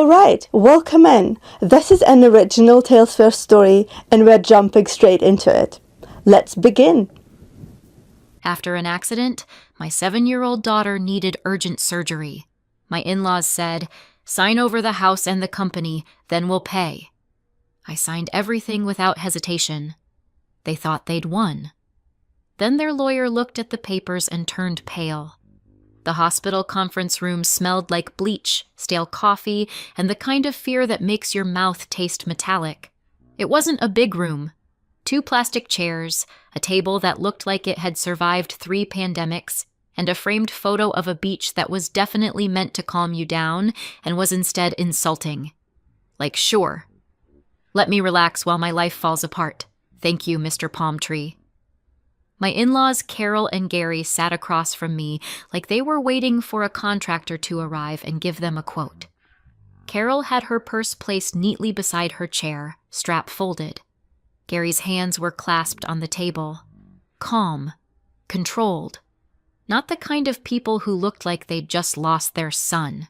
All right, welcome in. This is an original Tales First story, and we're jumping straight into it. Let's begin. After an accident, my 7-year-old daughter needed urgent surgery. My in-laws said, "Sign over the house and the company, then we'll pay." I signed everything without hesitation. They thought they'd won. Then their lawyer looked at the papers and turned pale. The hospital conference room smelled like bleach, stale coffee, and the kind of fear that makes your mouth taste metallic. It wasn't a big room. 2 plastic chairs, a table that looked like it had survived 3 pandemics, and a framed photo of a beach that was definitely meant to calm you down and was instead insulting. Like, sure. Let me relax while my life falls apart. Thank you, Mr. Palm Tree. My in-laws, Carol and Gary, sat across from me like they were waiting for a contractor to arrive and give them a quote. Carol had her purse placed neatly beside her chair, strap folded. Gary's hands were clasped on the table. Calm. Controlled. Not the kind of people who looked like they'd just lost their son.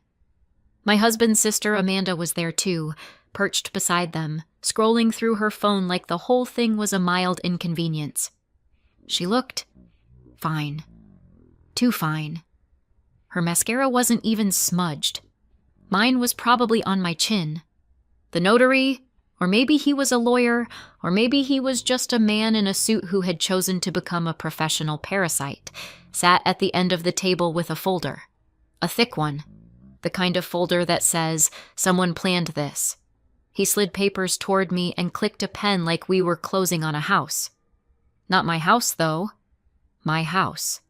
My husband's sister, Amanda, was there too, perched beside them, scrolling through her phone like the whole thing was a mild inconvenience. She looked fine. Too fine. Her mascara wasn't even smudged. Mine was probably on my chin. The notary, or maybe he was a lawyer, or maybe he was just a man in a suit who had chosen to become a professional parasite, sat at the end of the table with a folder. A thick one. The kind of folder that says, "Someone planned this." He slid papers toward me and clicked a pen like we were closing on a house. Not my house, though. My house.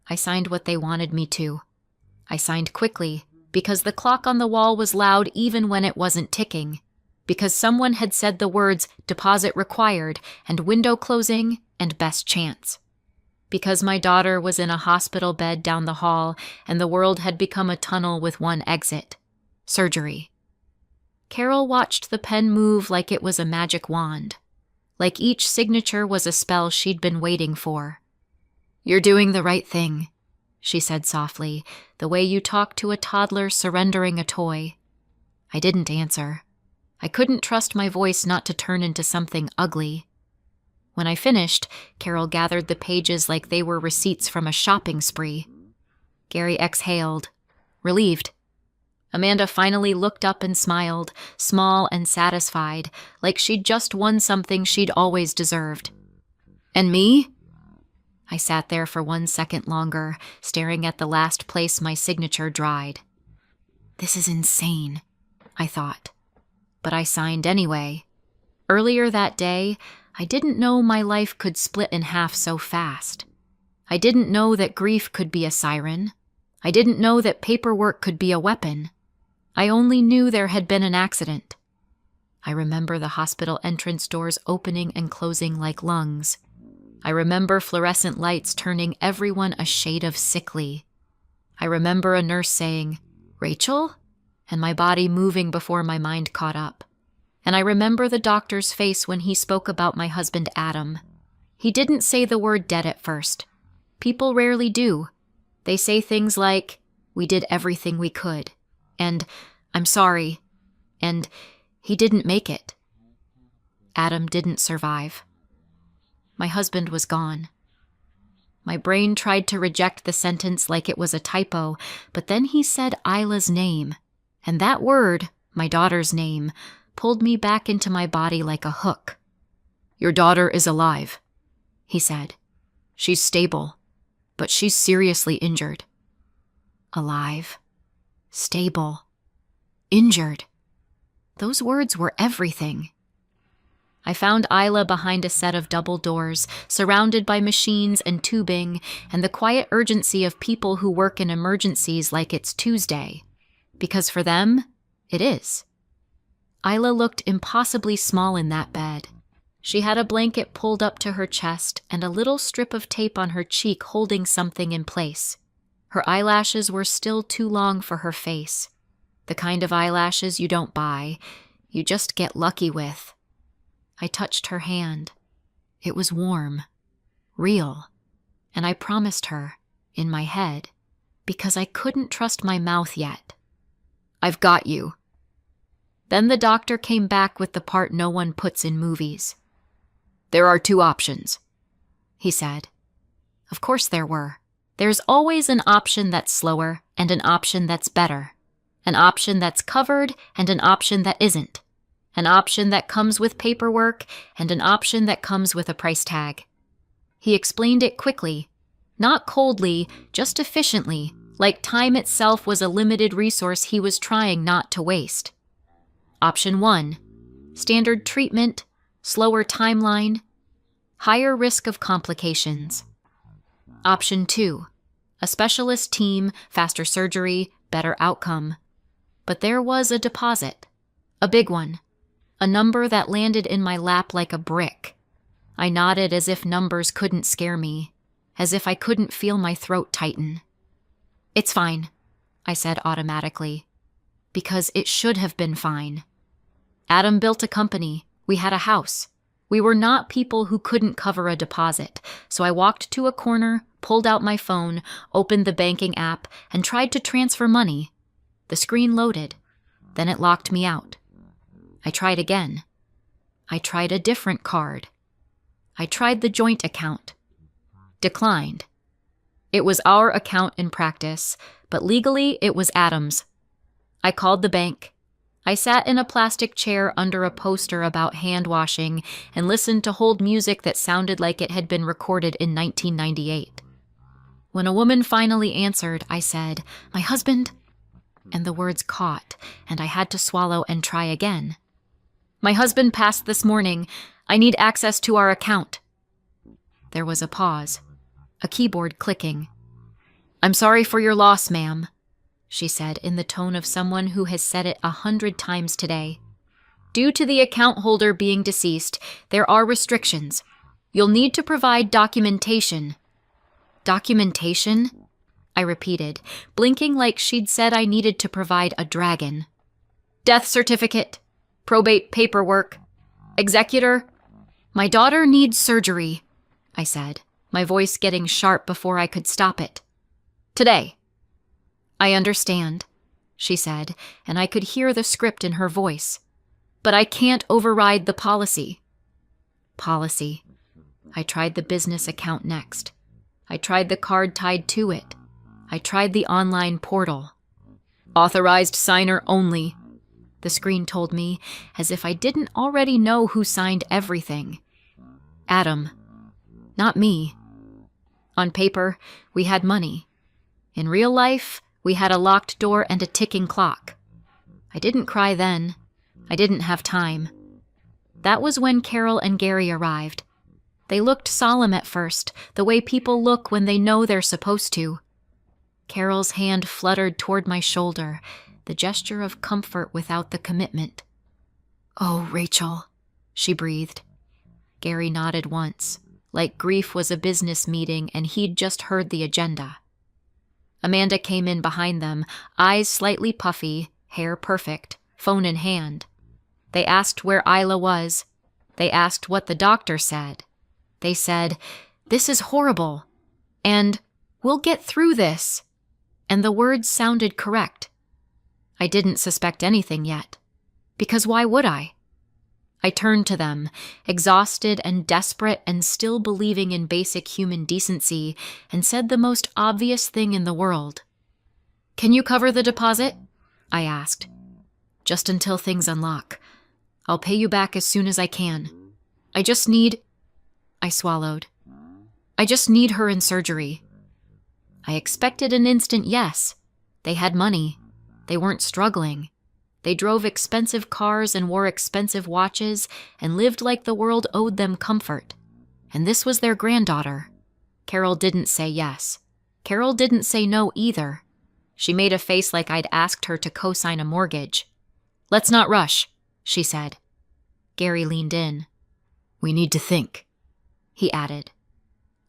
I signed what they wanted me to. I signed quickly, because the clock on the wall was loud even when it wasn't ticking, because someone had said the words "deposit required" and "window closing" and "best chance." Because my daughter was in a hospital bed down the hall and the world had become a tunnel with one exit. Surgery. Carol watched the pen move like it was a magic wand. Like each signature was a spell she'd been waiting for. "You're doing the right thing," she said softly, the way you talk to a toddler surrendering a toy. I didn't answer. I couldn't trust my voice not to turn into something ugly. When I finished, Carol gathered the pages like they were receipts from a shopping spree. Gary exhaled, relieved. Amanda finally looked up and smiled, small and satisfied, like she'd just won something she'd always deserved. And me? I sat there for 1 second longer, staring at the last place my signature dried. This is insane, I thought. But I signed anyway. Earlier that day, I didn't know my life could split in half so fast. I didn't know that grief could be a siren. I didn't know that paperwork could be a weapon. I only knew there had been an accident. I remember the hospital entrance doors opening and closing like lungs. I remember fluorescent lights turning everyone a shade of sickly. I remember a nurse saying, "Rachel?" and my body moving before my mind caught up. And I remember the doctor's face when he spoke about my husband Adam. He didn't say the word dead at first. People rarely do. They say things like, "We did everything we could," and "I'm sorry," and "He didn't make it." Adam didn't survive. My husband was gone. My brain tried to reject the sentence like it was a typo, but then he said Isla's name, and that word, my daughter's name, pulled me back into my body like a hook. "Your daughter is alive," he said. "She's stable, but she's seriously injured." Alive. Stable. Injured. Those words were everything. I found Isla behind a set of double doors, surrounded by machines and tubing, and the quiet urgency of people who work in emergencies like it's Tuesday. Because for them, it is. Isla looked impossibly small in that bed. She had a blanket pulled up to her chest and a little strip of tape on her cheek holding something in place. Her eyelashes were still too long for her face. The kind of eyelashes you don't buy, you just get lucky with. I touched her hand. It was warm, real, and I promised her, in my head, because I couldn't trust my mouth yet. "I've got you," Then the doctor came back with the part no one puts in movies. "There are two options," he said. Of course there were. There's always an option that's slower and an option that's better. An option that's covered and an option that isn't. An option that comes with paperwork and an option that comes with a price tag. He explained it quickly, not coldly, just efficiently, like time itself was a limited resource he was trying not to waste. Option 1, standard treatment, slower timeline, higher risk of complications. Option 2, a specialist team, faster surgery, better outcome. But there was a deposit, a big one, a number that landed in my lap like a brick. I nodded as if numbers couldn't scare me, as if I couldn't feel my throat tighten. "It's fine," I said automatically, because it should have been fine. Adam built a company. We had a house. We were not people who couldn't cover a deposit, so I walked to a corner, pulled out my phone, opened the banking app, and tried to transfer money. The screen loaded. Then it locked me out. I tried again. I tried a different card. I tried the joint account. Declined. It was our account in practice, but legally it was Adam's. I called the bank. I sat in a plastic chair under a poster about hand washing and listened to hold music that sounded like it had been recorded in 1998. When a woman finally answered, I said, "My husband," and the words caught, and I had to swallow and try again. "My husband passed this morning. I need access to our account." There was a pause, a keyboard clicking. "I'm sorry for your loss, ma'am," she said in the tone of someone who has said it 100 times today. "Due to the account holder being deceased, there are restrictions. You'll need to provide documentation." "Documentation?" I repeated, blinking like she'd said I needed to provide a dragon. "Death certificate, probate paperwork, executor." "My daughter needs surgery," I said, my voice getting sharp before I could stop it. "Today." "I understand," she said, and I could hear the script in her voice. "But I can't override the policy." Policy. I tried the business account next. I tried the card tied to it. I tried the online portal. "Authorized signer only," the screen told me, as if I didn't already know who signed everything. Adam. Not me. On paper, we had money. In real life, we had a locked door and a ticking clock. I didn't cry then. I didn't have time. That was when Carol and Gary arrived. They looked solemn at first, the way people look when they know they're supposed to. Carol's hand fluttered toward my shoulder, the gesture of comfort without the commitment. "Oh, Rachel," she breathed. Gary nodded once, like grief was a business meeting and he'd just heard the agenda. Amanda came in behind them, eyes slightly puffy, hair perfect, phone in hand. They asked where Isla was. They asked what the doctor said. They said, "This is horrible," and "We'll get through this," and the words sounded correct. I didn't suspect anything yet, because why would I? I turned to them, exhausted and desperate and still believing in basic human decency, and said the most obvious thing in the world. "Can you cover the deposit?" I asked. "Just until things unlock. I'll pay you back as soon as I can. I just need—" I swallowed. "I just need her in surgery." I expected an instant yes. They had money. They weren't struggling. They drove expensive cars and wore expensive watches and lived like the world owed them comfort. And this was their granddaughter. Carol didn't say yes. Carol didn't say no either. She made a face like I'd asked her to co-sign a mortgage. "Let's not rush," she said. Gary leaned in. "We need to think," he added.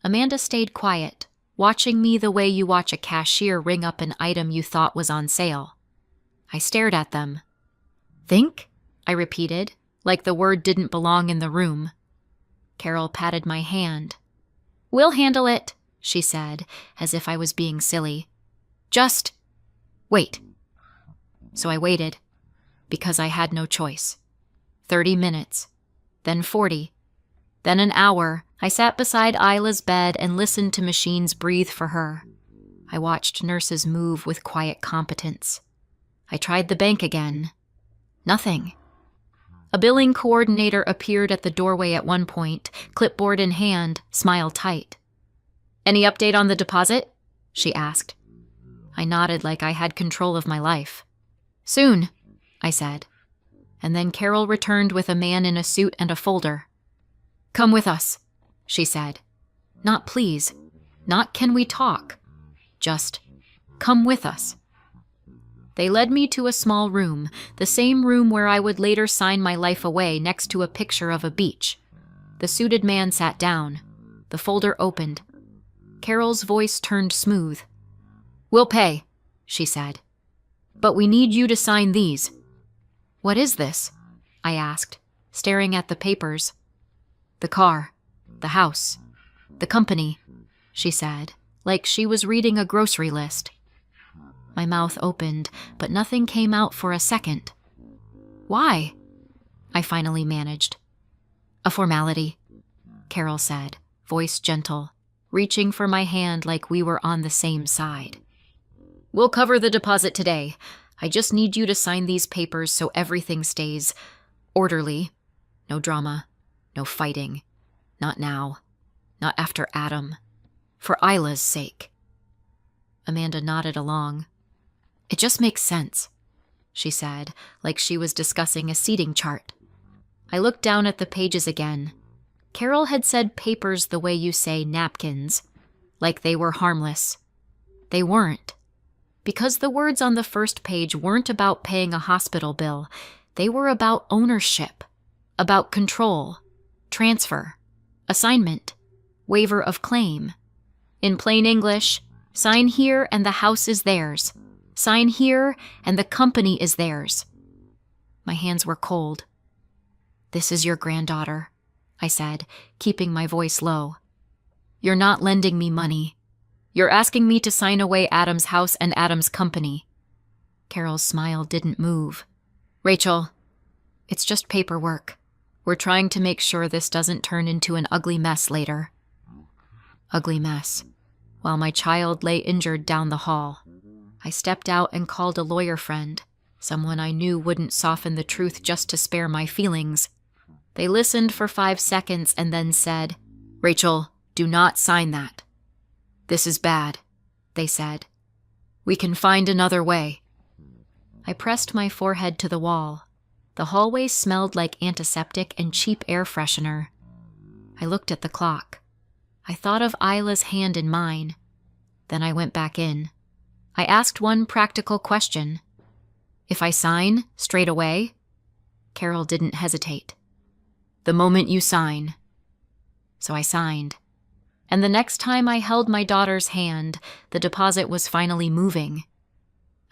Amanda stayed quiet, watching me the way you watch a cashier ring up an item you thought was on sale. I stared at them. "Think?" I repeated, like the word didn't belong in the room. Carol patted my hand. "We'll handle it," she said, as if I was being silly. "Just wait." So I waited. because I had no choice. 30 minutes, then 40, then an hour. I sat beside Isla's bed and listened to machines breathe for her. I watched nurses move with quiet competence. I tried the bank again. Nothing. A billing coordinator appeared at the doorway at one point, clipboard in hand, smile tight. "Any update on the deposit?" she asked. I nodded like I had control of my life. "Soon," I said. And then Carol returned with a man in a suit and a folder. "Come with us," she said. Not please, not can we talk. Just, come with us. They led me to a small room, the same room where I would later sign my life away next to a picture of a beach. The suited man sat down. The folder opened. Carol's voice turned smooth. "We'll pay," she said. "But we need you to sign these." "What is this?" I asked, staring at the papers. "The car, the house, the company," she said, like she was reading a grocery list. My mouth opened, but nothing came out for a second. "Why?" I finally managed. "A formality," Carol said, voice gentle, reaching for my hand like we were on the same side. "We'll cover the deposit today. I just need you to sign these papers so everything stays orderly. No drama, no fighting. Not now. Not after Adam. For Isla's sake." Amanda nodded along. "It just makes sense," she said, like she was discussing a seating chart. I looked down at the pages again. Carol had said papers the way you say napkins, like they were harmless. They weren't. Because the words on the first page weren't about paying a hospital bill, they were about ownership, about control, transfer, assignment, waiver of claim. In plain English, sign here and the house is theirs. Sign here and the company is theirs. My hands were cold. "This is your granddaughter," I said, keeping my voice low. "You're not lending me money. You're asking me to sign away Adam's house and Adam's company." Carol's smile didn't move. "Rachel, it's just paperwork. We're trying to make sure this doesn't turn into an ugly mess later." Ugly mess. While my child lay injured down the hall, I stepped out and called a lawyer friend, someone I knew wouldn't soften the truth just to spare my feelings. They listened for 5 seconds and then said, "Rachel, do not sign that." "This is bad," they said. "We can find another way." I pressed my forehead to the wall. The hallway smelled like antiseptic and cheap air freshener. I looked at the clock. I thought of Isla's hand in mine. Then I went back in. I asked one practical question. "If I sign straight away?" Carol didn't hesitate. "The moment you sign." So I signed. And the next time I held my daughter's hand, the deposit was finally moving.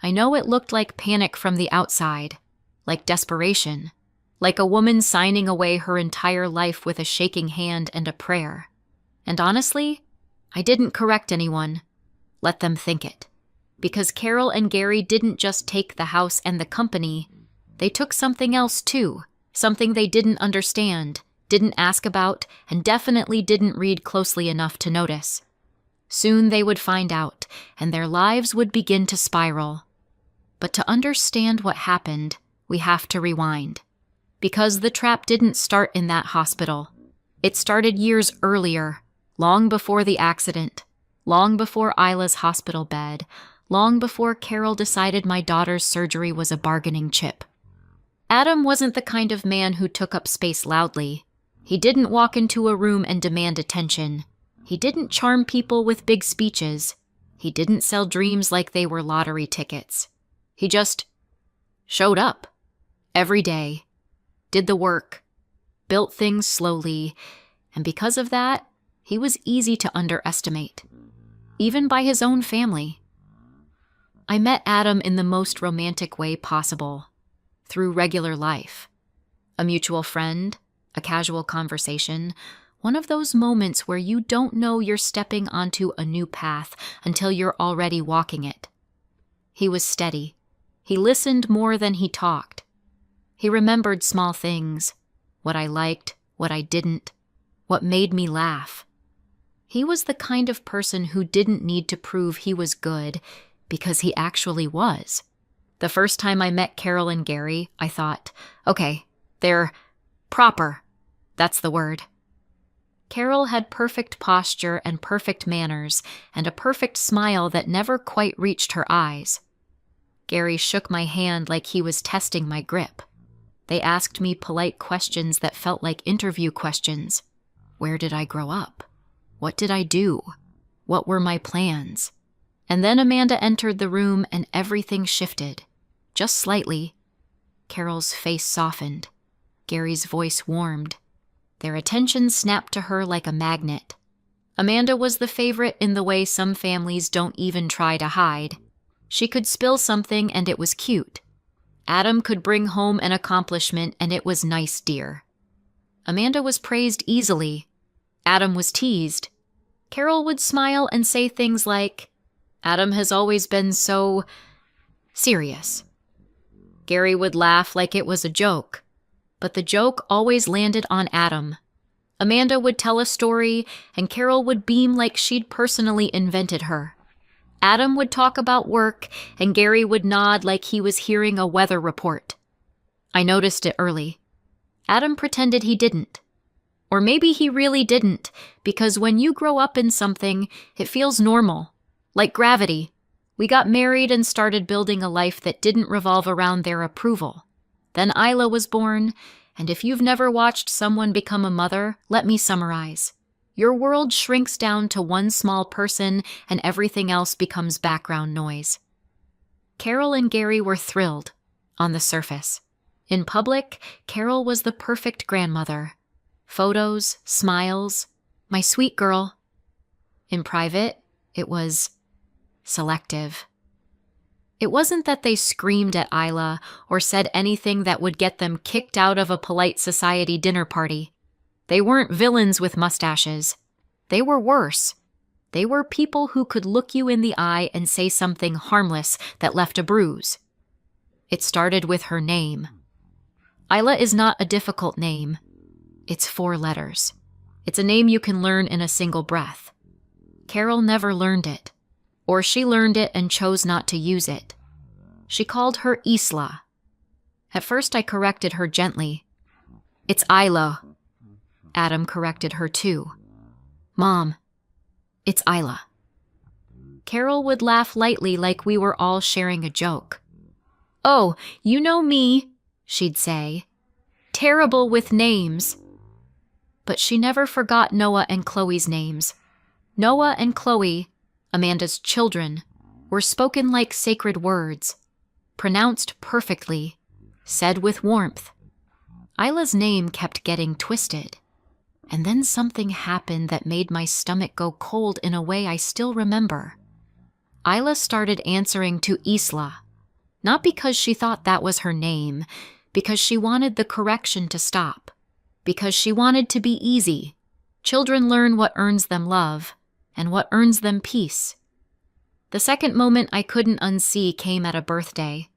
I know it looked like panic from the outside, like desperation, like a woman signing away her entire life with a shaking hand and a prayer. And honestly, I didn't correct anyone. Let them think it. Because Carol and Gary didn't just take the house and the company, they took something else too, something they didn't understand, didn't ask about, and definitely didn't read closely enough to notice. Soon they would find out, and their lives would begin to spiral. But to understand what happened, we have to rewind. Because the trap didn't start in that hospital. It started years earlier, long before the accident, long before Isla's hospital bed, long before Carol decided my daughter's surgery was a bargaining chip. Adam wasn't the kind of man who took up space loudly. He didn't walk into a room and demand attention. He didn't charm people with big speeches. He didn't sell dreams like they were lottery tickets. He just showed up every day, did the work, built things slowly, and because of that, he was easy to underestimate, even by his own family. I met Adam in the most romantic way possible, through regular life. A mutual friend, a casual conversation, one of those moments where you don't know you're stepping onto a new path until you're already walking it. He was steady. He listened more than he talked. He remembered small things, what I liked, what I didn't, what made me laugh. He was the kind of person who didn't need to prove he was good because he actually was. The first time I met Carol and Gary, I thought, okay, they're proper. That's the word. Carol had perfect posture and perfect manners and a perfect smile that never quite reached her eyes. Gary shook my hand like he was testing my grip. They asked me polite questions that felt like interview questions. Where did I grow up? What did I do? What were my plans? And then Amanda entered the room and everything shifted. Just slightly. Carol's face softened. Gary's voice warmed. Their attention snapped to her like a magnet. Amanda was the favorite in the way some families don't even try to hide. She could spill something and it was cute. Adam could bring home an accomplishment and it was nice, dear. Amanda was praised easily. Adam was teased. Carol would smile and say things like, Adam has always been so serious. Gary would laugh like it was a joke, but the joke always landed on Adam. Amanda would tell a story and Carol would beam like she'd personally invented her. Adam would talk about work and Gary would nod like he was hearing a weather report. I noticed it early. Adam pretended he didn't. Or maybe he really didn't, because when you grow up in something, it feels normal. Like gravity. We got married and started building a life that didn't revolve around their approval. Then Isla was born, and if you've never watched someone become a mother, let me summarize. Your world shrinks down to one small person and everything else becomes background noise. Carol and Gary were thrilled, on the surface. In public, Carol was the perfect grandmother. Photos, smiles, my sweet girl. In private, it was selective. It wasn't that they screamed at Isla or said anything that would get them kicked out of a polite society dinner party. They weren't villains with mustaches. They were worse. They were people who could look you in the eye and say something harmless that left a bruise. It started with her name. Isla is not a difficult name. It's 4 letters. It's a name you can learn in a single breath. Carol never learned it. Or she learned it and chose not to use it. She called her Isla. At first I corrected her gently. It's Isla. Adam corrected her too. Mom, it's Isla. Carol would laugh lightly like we were all sharing a joke. Oh, you know me, she'd say. Terrible with names. But she never forgot Noah and Chloe's names. Noah and Chloe, Amanda's children, were spoken like sacred words, pronounced perfectly, said with warmth. Isla's name kept getting twisted, and then something happened that made my stomach go cold in a way I still remember. Isla started answering to Isla, not because she thought that was her name, because she wanted the correction to stop, because she wanted to be easy. Children learn what earns them love, and what earns them peace. The second moment I couldn't unsee came at a birthday.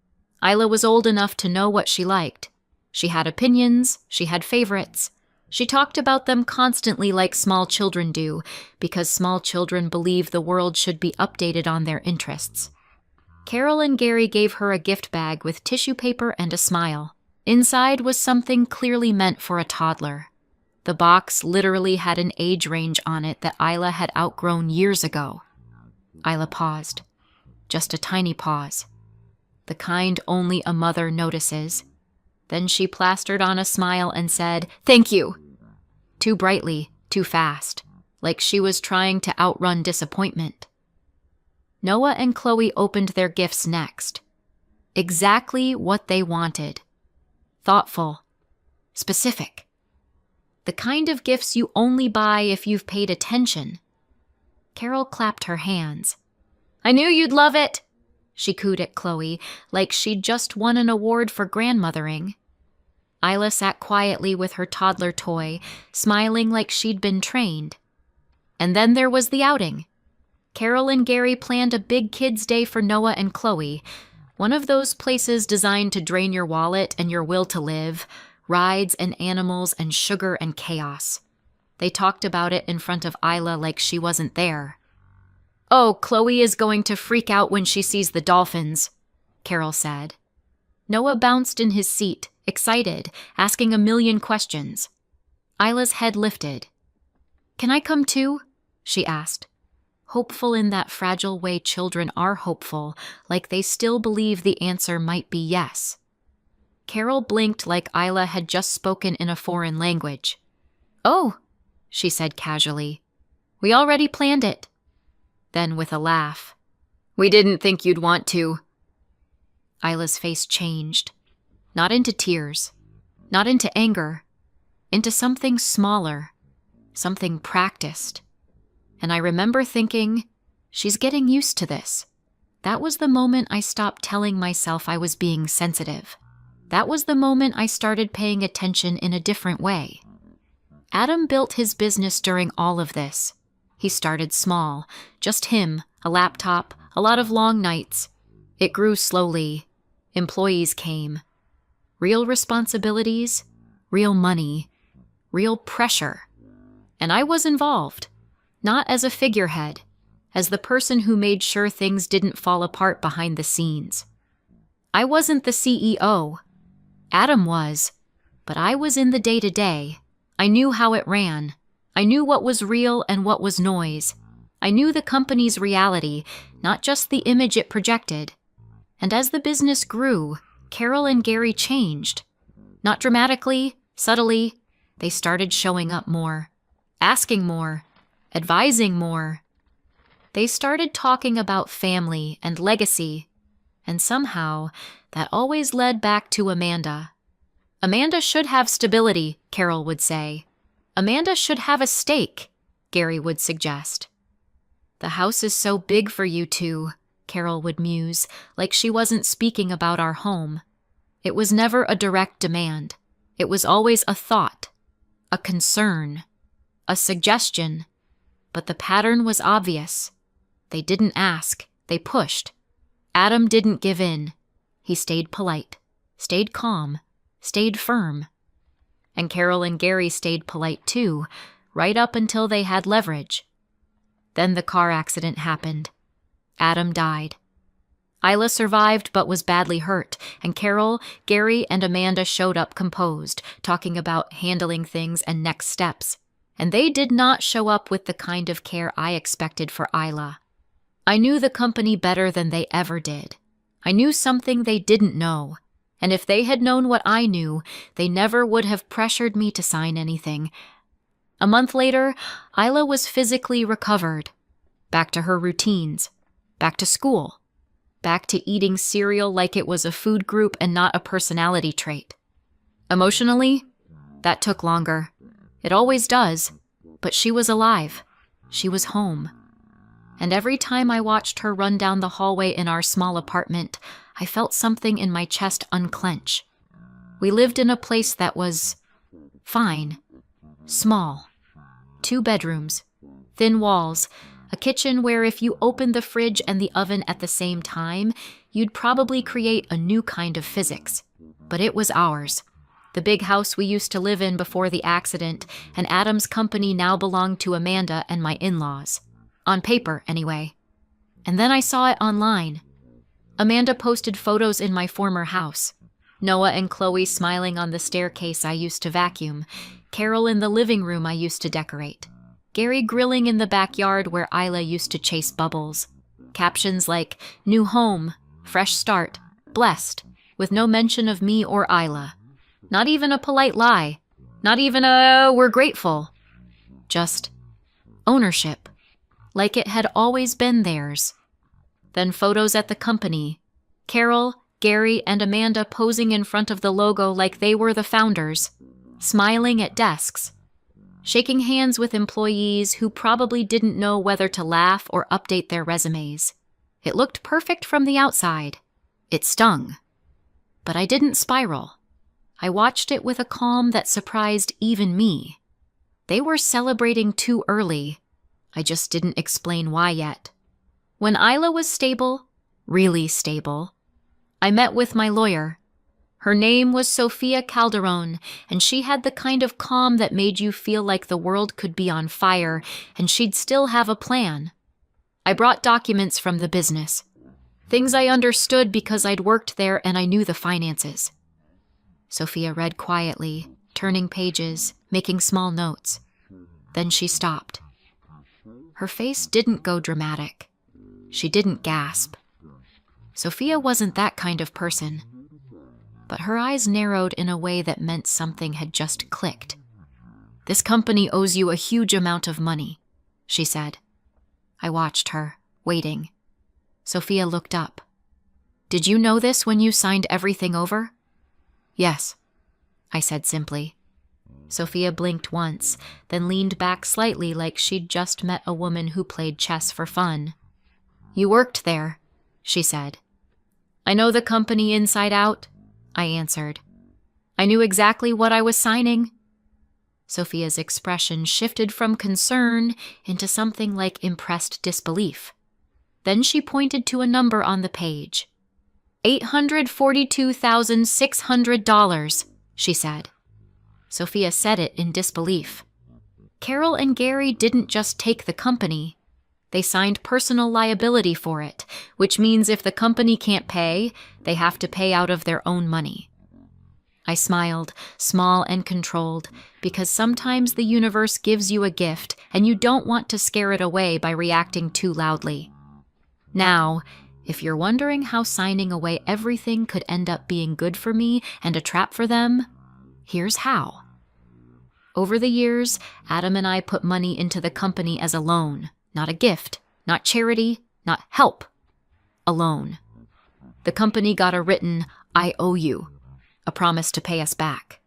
Isla was old enough to know what she liked. She had opinions, she had favorites. She talked about them constantly like small children do, because small children believe the world should be updated on their interests. Carol and Gary gave her a gift bag with tissue paper and a smile. Inside was something clearly meant for a toddler. The box literally had an age range on it that Isla had outgrown years ago. Isla paused. Just a tiny pause. The kind only a mother notices. Then she plastered on a smile and said, "Thank you." Too brightly, too fast, like she was trying to outrun disappointment. Noah and Chloe opened their gifts next. Exactly what they wanted. Thoughtful. Specific. The kind of gifts you only buy if you've paid attention. Carol clapped her hands. "I knew you'd love it," she cooed at Chloe, like she'd just won an award for grandmothering. Isla sat quietly with her toddler toy, smiling like she'd been trained. And then there was the outing. Carol and Gary planned a big kids' day for Noah and Chloe, One of those places designed to drain your wallet and your will to live, rides and animals and sugar and chaos. They talked about it in front of Isla like she wasn't there. "Oh, Chloe is going to freak out when she sees the dolphins," Carol said. Noah bounced in his seat, excited, asking a million questions. Isla's head lifted. "Can I come too?" she asked, hopeful in that fragile way children are hopeful, like they still believe the answer might be yes. Carol blinked like Isla had just spoken in a foreign language. "Oh," she said casually. "We already planned it." Then with a laugh, "We didn't think you'd want to." Isla's face changed. Not into tears, not into anger, into something smaller, something practiced. And I remember thinking, she's getting used to this. That was the moment I stopped telling myself I was being sensitive. That was the moment I started paying attention in a different way. Adam built his business during all of this. He started small, just him, a laptop, a lot of long nights. It grew slowly. Employees came. Real responsibilities, real money, real pressure. And I was involved, not as a figurehead, as the person who made sure things didn't fall apart behind the scenes. I wasn't the CEO. Adam was, but I was in the day-to-day. I knew how it ran. I knew what was real and what was noise. I knew the company's reality, not just the image it projected. And as the business grew, Carol and Gary changed. Not dramatically, subtly, they started showing up more, asking more, advising more. They started talking about family and legacy, and somehow that always led back to Amanda. Amanda should have stability, Carol would say. Amanda should have a stake, Gary would suggest. The house is so big for you two, Carol would muse, like she wasn't speaking about our home. It was never a direct demand. It was always a thought, a concern, a suggestion. But the pattern was obvious. They didn't ask, they pushed. Adam didn't give in. He stayed polite, stayed calm, stayed firm. And Carol and Gary stayed polite too, right up until they had leverage. Then the car accident happened. Adam died. Isla survived but was badly hurt, and Carol, Gary, and Amanda showed up composed, talking about handling things and next steps. And they did not show up with the kind of care I expected for Isla. I knew the company better than they ever did. I knew something they didn't know. And if they had known what I knew, they never would have pressured me to sign anything. A month later, Isla was physically recovered. Back to her routines. Back to school. Back to eating cereal like it was a food group and not a personality trait. Emotionally, that took longer. It always does. But she was alive. She was home. And every time I watched her run down the hallway in our small apartment, I felt something in my chest unclench. We lived in a place that was fine, small. 2 bedrooms, thin walls, a kitchen where if you opened the fridge and the oven at the same time, you'd probably create a new kind of physics. But it was ours. The big house we used to live in before the accident, and Adam's company now belonged to Amanda and my in-laws. On paper, anyway. And then I saw it online. Amanda posted photos in my former house. Noah and Chloe smiling on the staircase I used to vacuum. Carol in the living room I used to decorate. Gary grilling in the backyard where Isla used to chase bubbles. Captions like, "New home, fresh start, blessed," with no mention of me or Isla. Not even a polite lie. Not even a, "we're grateful." Just ownership. Like it had always been theirs. Then photos at the company. Carol, Gary, and Amanda posing in front of the logo like they were the founders. Smiling at desks. Shaking hands with employees who probably didn't know whether to laugh or update their resumes. It looked perfect from the outside. It stung. But I didn't spiral. I watched it with a calm that surprised even me. They were celebrating too early. I just didn't explain why yet. When Isla was stable, really stable, I met with my lawyer. Her name was Sophia Calderon, and she had the kind of calm that made you feel like the world could be on fire and she'd still have a plan. I brought documents from the business. Things I understood because I'd worked there and I knew the finances. Sophia read quietly, turning pages, making small notes. Then she stopped. Her face didn't go dramatic. She didn't gasp. Sophia wasn't that kind of person. But her eyes narrowed in a way that meant something had just clicked. "This company owes you a huge amount of money," she said. I watched her, waiting. Sophia looked up. "Did you know this when you signed everything over?" "Yes," I said simply. Sophia blinked once, then leaned back slightly like she'd just met a woman who played chess for fun. "You worked there," she said. "I know the company inside out," I answered. "I knew exactly what I was signing." Sophia's expression shifted from concern into something like impressed disbelief. Then she pointed to a number on the page. $842,600, she said. Sophia said it in disbelief. Carol and Gary didn't just take the company. They signed personal liability for it, which means if the company can't pay, they have to pay out of their own money. I smiled, small and controlled, because sometimes the universe gives you a gift and you don't want to scare it away by reacting too loudly. Now, if you're wondering how signing away everything could end up being good for me and a trap for them, here's how. Over the years, Adam and I put money into the company as a loan. Not a gift, not charity, not help. A loan. The company got a written, "I owe you," a promise to pay us back.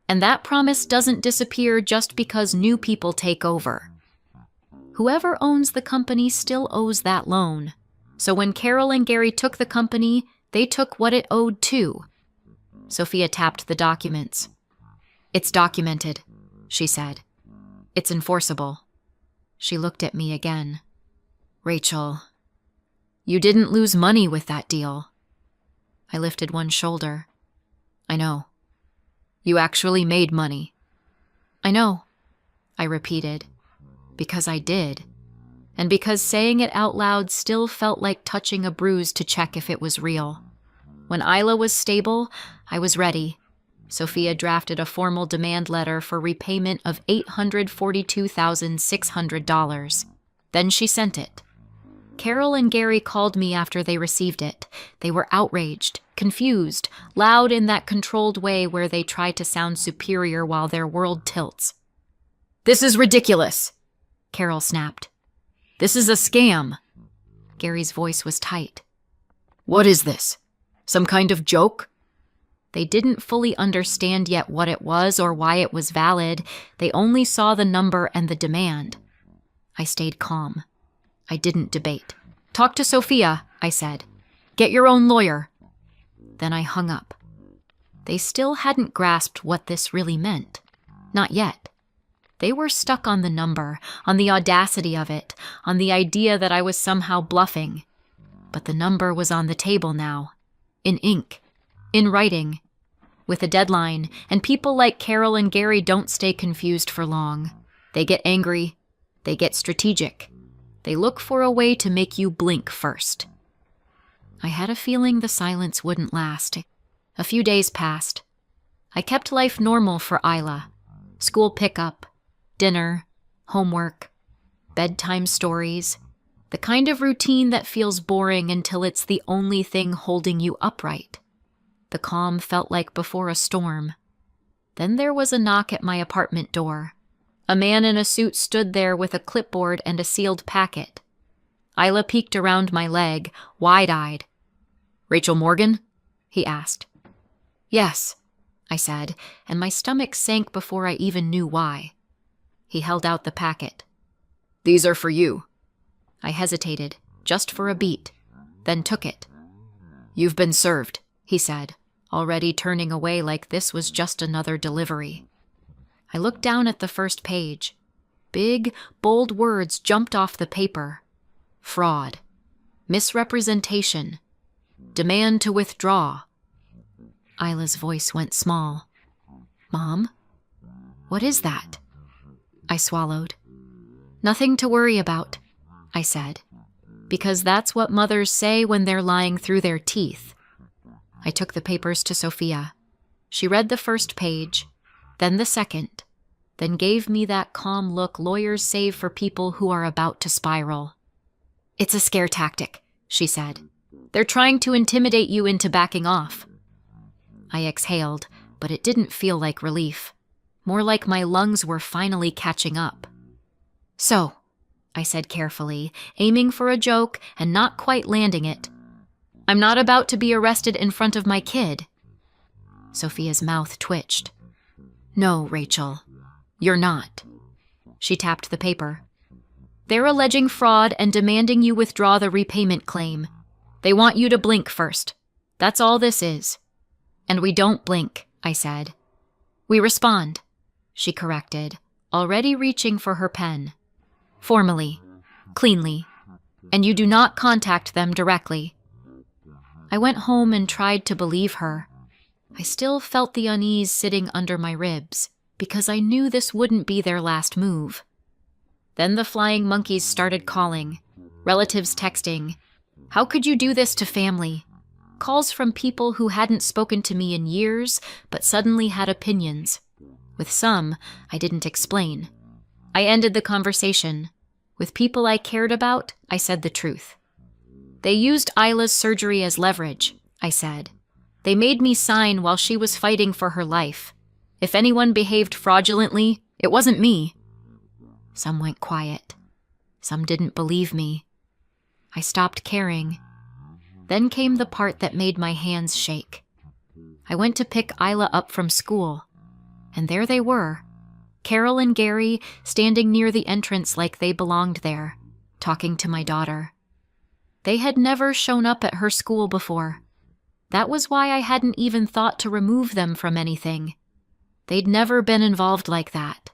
And that promise doesn't disappear just because new people take over. Whoever owns the company still owes that loan. So when Carol and Gary took the company, they took what it owed too. Sophia tapped the documents. "It's documented," she said. "It's enforceable." She looked at me again. "Rachel, you didn't lose money with that deal." I lifted one shoulder. "I know. You actually made money." "I know," I repeated, because I did, and because saying it out loud still felt like touching a bruise to check if it was real. When Isla was stable, I was ready. Sophia drafted a formal demand letter for repayment of $842,600. Then she sent it. Carol and Gary called me after they received it. They were outraged, confused, loud in that controlled way where they try to sound superior while their world tilts. "This is ridiculous," Carol snapped. "This is a scam." Gary's voice was tight. "What is this? Some kind of joke?" They didn't fully understand yet what it was or why it was valid. They only saw the number and the demand. I stayed calm. I didn't debate. "Talk to Sophia," I said. "Get your own lawyer." Then I hung up. They still hadn't grasped what this really meant. Not yet. They were stuck on the number, on the audacity of it, on the idea that I was somehow bluffing. But the number was on the table now. In ink. In writing. With a deadline, and people like Carol and Gary don't stay confused for long. They get angry. They get strategic. They look for a way to make you blink first. I had a feeling the silence wouldn't last. A few days passed. I kept life normal for Isla. School pickup, dinner, homework, bedtime stories, the kind of routine that feels boring until it's the only thing holding you upright. The calm felt like before a storm. Then there was a knock at my apartment door. A man in a suit stood there with a clipboard and a sealed packet. Isla peeked around my leg, wide-eyed. "Rachel Morgan?" he asked. "Yes," I said, and my stomach sank before I even knew why. He held out the packet. "These are for you." I hesitated, just for a beat, then took it. "You've been served," he said, already turning away like this was just another delivery. I looked down at the first page. Big, bold words jumped off the paper. Fraud. Misrepresentation. Demand to withdraw. Isla's voice went small. Mom? What is that? I swallowed. Nothing to worry about, I said, because that's what mothers say when they're lying through their teeth. I took the papers to Sophia. She read the first page, then the second, then gave me that calm look lawyers save for people who are about to spiral. It's a scare tactic, she said. They're trying to intimidate you into backing off. I exhaled, but it didn't feel like relief. More like my lungs were finally catching up. So, I said carefully, aiming for a joke and not quite landing it, I'm not about to be arrested in front of my kid. Sophia's mouth twitched. No, Rachel, you're not. She tapped the paper. They're alleging fraud and demanding you withdraw the repayment claim. They want you to blink first. That's all this is. And we don't blink, I said. We respond, she corrected, already reaching for her pen. Formally, cleanly, and you do not contact them directly. I went home and tried to believe her. I still felt the unease sitting under my ribs, because I knew this wouldn't be their last move. Then the flying monkeys started calling, relatives texting. How could you do this to family? Calls from people who hadn't spoken to me in years, but suddenly had opinions. With some, I didn't explain. I ended the conversation. With people I cared about, I said the truth. They used Isla's surgery as leverage, I said. They made me sign while she was fighting for her life. If anyone behaved fraudulently, it wasn't me. Some went quiet. Some didn't believe me. I stopped caring. Then came the part that made my hands shake. I went to pick Isla up from school, and there they were, Carol and Gary standing near the entrance like they belonged there, talking to my daughter. They had never shown up at her school before. That was why I hadn't even thought to remove them from anything. They'd never been involved like that.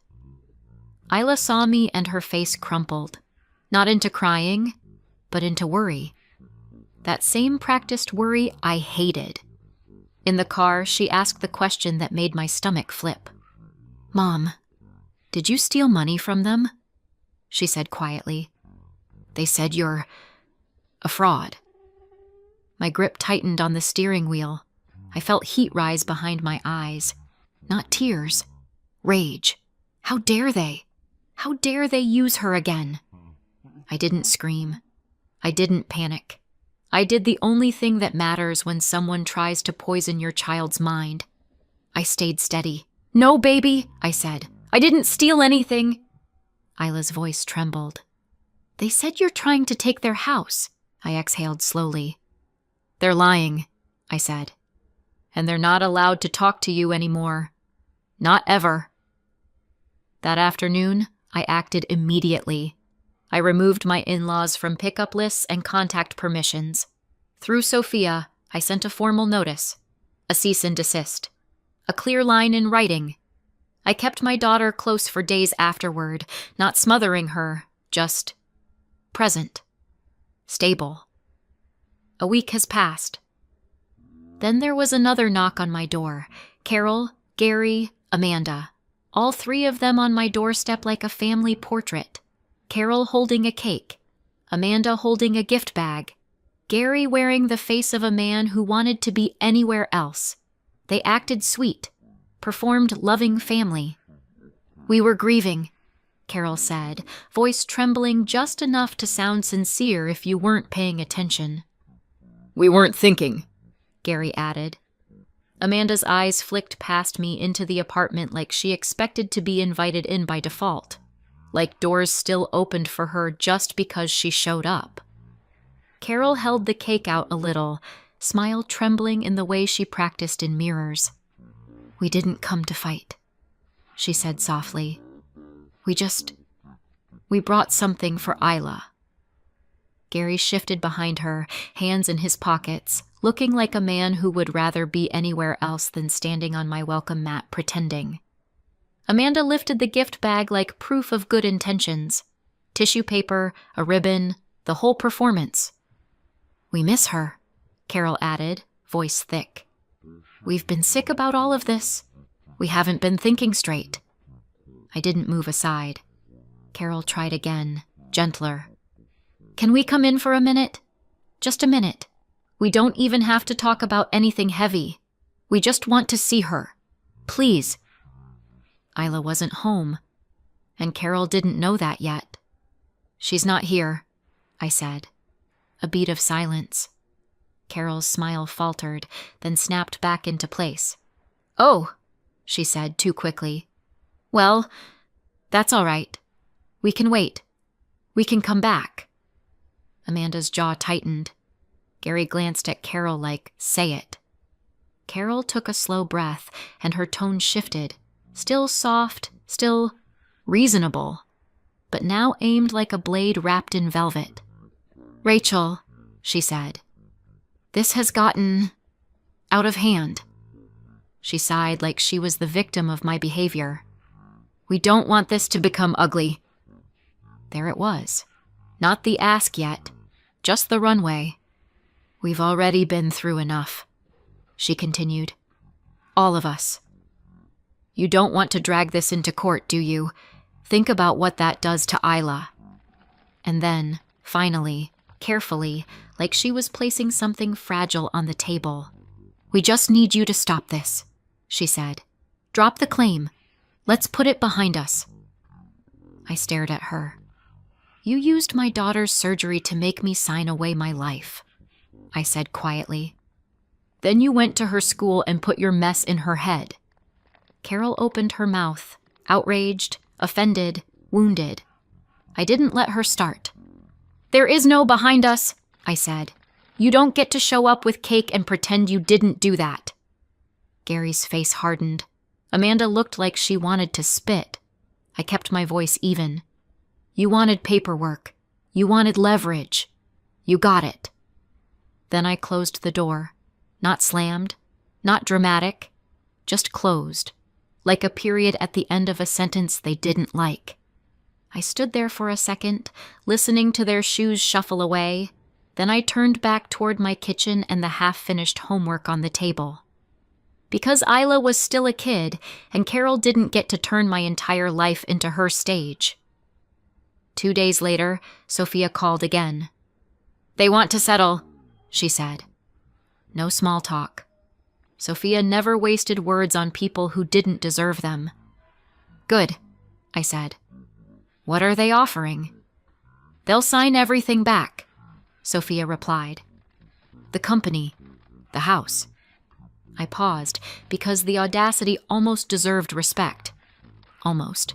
Isla saw me and her face crumpled, not into crying, but into worry. That same practiced worry I hated. In the car, she asked the question that made my stomach flip. Mom, did you steal money from them? She said quietly. They said you're a fraud. My grip tightened on the steering wheel. I felt heat rise behind my eyes. Not tears. Rage. How dare they? How dare they use her again? I didn't scream. I didn't panic. I did the only thing that matters when someone tries to poison your child's mind. I stayed steady. No, baby, I said. I didn't steal anything. Isla's voice trembled. They said you're trying to take their house. I exhaled slowly. They're lying, I said. And they're not allowed to talk to you anymore. Not ever. That afternoon, I acted immediately. I removed my in-laws from pickup lists and contact permissions. Through Sophia, I sent a formal notice, a cease and desist, a clear line in writing. I kept my daughter close for days afterward, not smothering her, just present, stable. A week has passed. Then there was another knock on my door. Carol, Gary, Amanda. All three of them on my doorstep like a family portrait. Carol holding a cake. Amanda holding a gift bag. Gary wearing the face of a man who wanted to be anywhere else. They acted sweet, performed loving family. We were grieving, Carol said, voice trembling just enough to sound sincere if you weren't paying attention. We weren't thinking, Gary added. Amanda's eyes flicked past me into the apartment like she expected to be invited in by default, like doors still opened for her just because she showed up. Carol held the cake out a little, smile trembling in the way she practiced in mirrors. We didn't come to fight, she said softly. We brought something for Isla. Gary shifted behind her, hands in his pockets, looking like a man who would rather be anywhere else than standing on my welcome mat pretending. Amanda lifted the gift bag like proof of good intentions. Tissue paper, a ribbon, the whole performance. We miss her, Carol added, voice thick. We've been sick about all of this. We haven't been thinking straight. I didn't move aside. Carol tried again, gentler. Can we come in for a minute? Just a minute. We don't even have to talk about anything heavy. We just want to see her. Please. Isla wasn't home, and Carol didn't know that yet. She's not here, I said. A beat of silence. Carol's smile faltered, then snapped back into place. Oh, she said too quickly. Well, that's all right. We can wait. We can come back. Amanda's jaw tightened. Gary glanced at Carol like, say it. Carol took a slow breath, and her tone shifted, still soft, still reasonable, but now aimed like a blade wrapped in velvet. Rachel, she said, this has gotten out of hand. She sighed like she was the victim of my behavior. We don't want this to become ugly. There it was. Not the ask yet, just the runway. We've already been through enough, she continued. All of us. You don't want to drag this into court, do you? Think about what that does to Isla. And then, finally, carefully, like she was placing something fragile on the table. We just need you to stop this, she said. Drop the claim. Let's put it behind us. I stared at her. You used my daughter's surgery to make me sign away my life, I said quietly. Then you went to her school and put your mess in her head. Carol opened her mouth, outraged, offended, wounded. I didn't let her start. There is no behind us, I said. You don't get to show up with cake and pretend you didn't do that. Gary's face hardened. Amanda looked like she wanted to spit. I kept my voice even. You wanted paperwork. You wanted leverage. You got it. Then I closed the door. Not slammed, not dramatic, just closed, like a period at the end of a sentence they didn't like. I stood there for a second, listening to their shoes shuffle away. Then I turned back toward my kitchen and the half-finished homework on the table. Because Isla was still a kid, and Carol didn't get to turn my entire life into her stage. 2 days later, Sophia called again. They want to settle, she said. No small talk. Sophia never wasted words on people who didn't deserve them. Good, I said. What are they offering? They'll sign everything back, Sophia replied. The company, the house. I paused because the audacity almost deserved respect. Almost.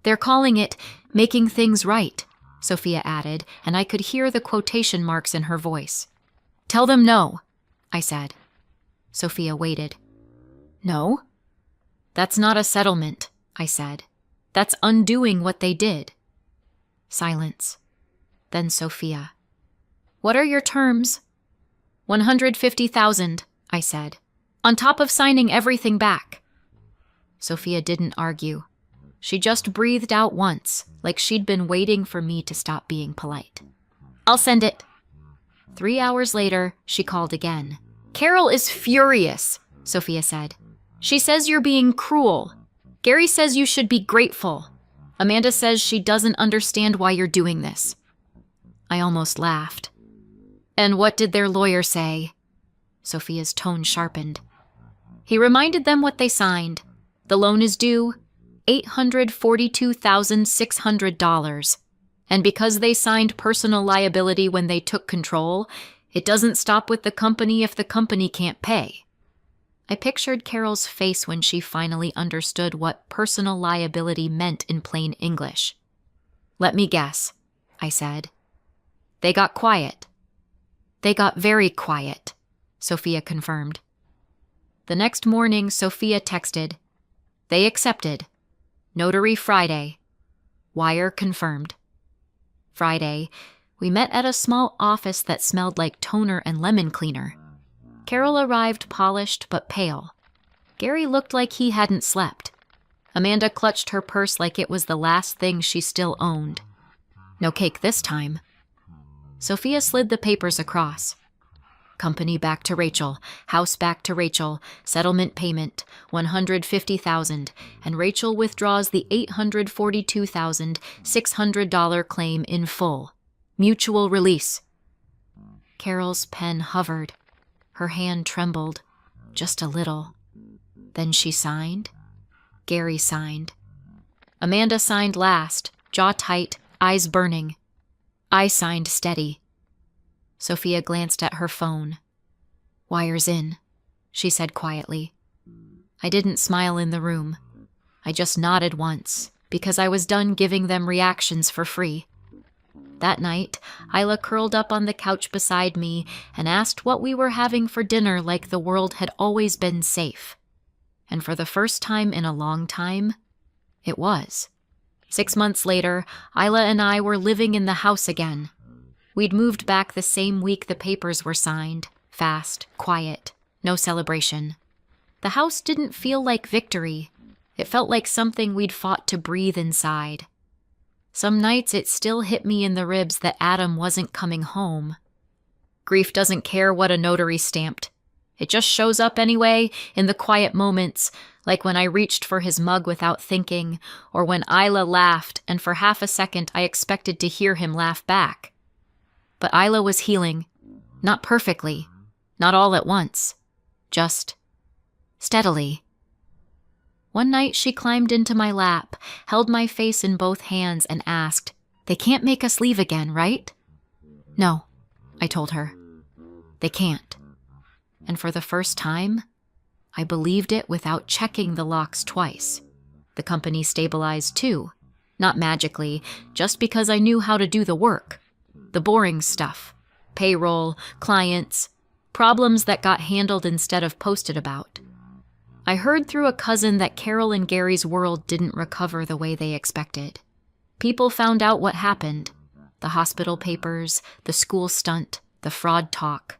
They're calling it making things right, Sophia added, and I could hear the quotation marks in her voice. Tell them no, I said. Sophia waited. No? That's not a settlement, I said. That's undoing what they did. Silence. Then Sophia. What are your terms? $150,000, I said, on top of signing everything back. Sophia didn't argue. She just breathed out once, like she'd been waiting for me to stop being polite. I'll send it. 3 hours later, she called again. Carol is furious, Sophia said. She says you're being cruel. Gary says you should be grateful. Amanda says she doesn't understand why you're doing this. I almost laughed. And what did their lawyer say? Sophia's tone sharpened. He reminded them what they signed. The loan is due $842,600. And because they signed personal liability when they took control, it doesn't stop with the company if the company can't pay. I pictured Carol's face when she finally understood what personal liability meant in plain English. Let me guess, I said. They got quiet. They got very quiet, Sophia confirmed. The next morning, Sophia texted. They accepted. Notary Friday. Wire confirmed. Friday, we met at a small office that smelled like toner and lemon cleaner. Carol arrived polished but pale. Gary looked like he hadn't slept. Amanda clutched her purse like it was the last thing she still owned. No cake this time. Sophia slid the papers across. Company back to Rachel, house back to Rachel, settlement payment, $150,000, and Rachel withdraws the $842,600 claim in full. Mutual release. Carol's pen hovered. Her hand trembled, just a little. Then she signed. Gary signed. Amanda signed last, jaw tight, eyes burning. I signed steady. Sophia glanced at her phone. "Wire's in," she said quietly. I didn't smile in the room. I just nodded once, because I was done giving them reactions for free. That night, Isla curled up on the couch beside me and asked what we were having for dinner like the world had always been safe. And for the first time in a long time, it was. 6 months later, Isla and I were living in the house again. We'd moved back the same week the papers were signed. Fast, quiet, no celebration. The house didn't feel like victory. It felt like something we'd fought to breathe inside. Some nights it still hit me in the ribs that Adam wasn't coming home. Grief doesn't care what a notary stamped. It just shows up anyway in the quiet moments, like when I reached for his mug without thinking, or when Isla laughed and for half a second I expected to hear him laugh back. But Isla was healing. Not perfectly. Not all at once. Just steadily. One night she climbed into my lap, held my face in both hands, and asked, "They can't make us leave again, right?" "No," I told her. "They can't." And for the first time, I believed it without checking the locks twice. The company stabilized too. Not magically, just because I knew how to do the work. The boring stuff. Payroll, clients, problems that got handled instead of posted about. I heard through a cousin that Carol and Gary's world didn't recover the way they expected. People found out what happened. The hospital papers, the school stunt, the fraud talk.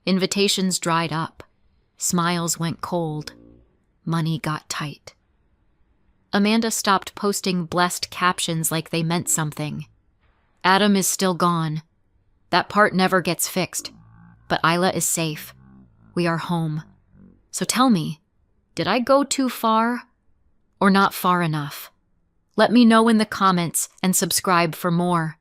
Invitations dried up. Smiles went cold. Money got tight. Amanda stopped posting blessed captions like they meant something. Adam is still gone. That part never gets fixed. But Isla is safe. We are home. So tell me, did I go too far or not far enough? Let me know in the comments and subscribe for more.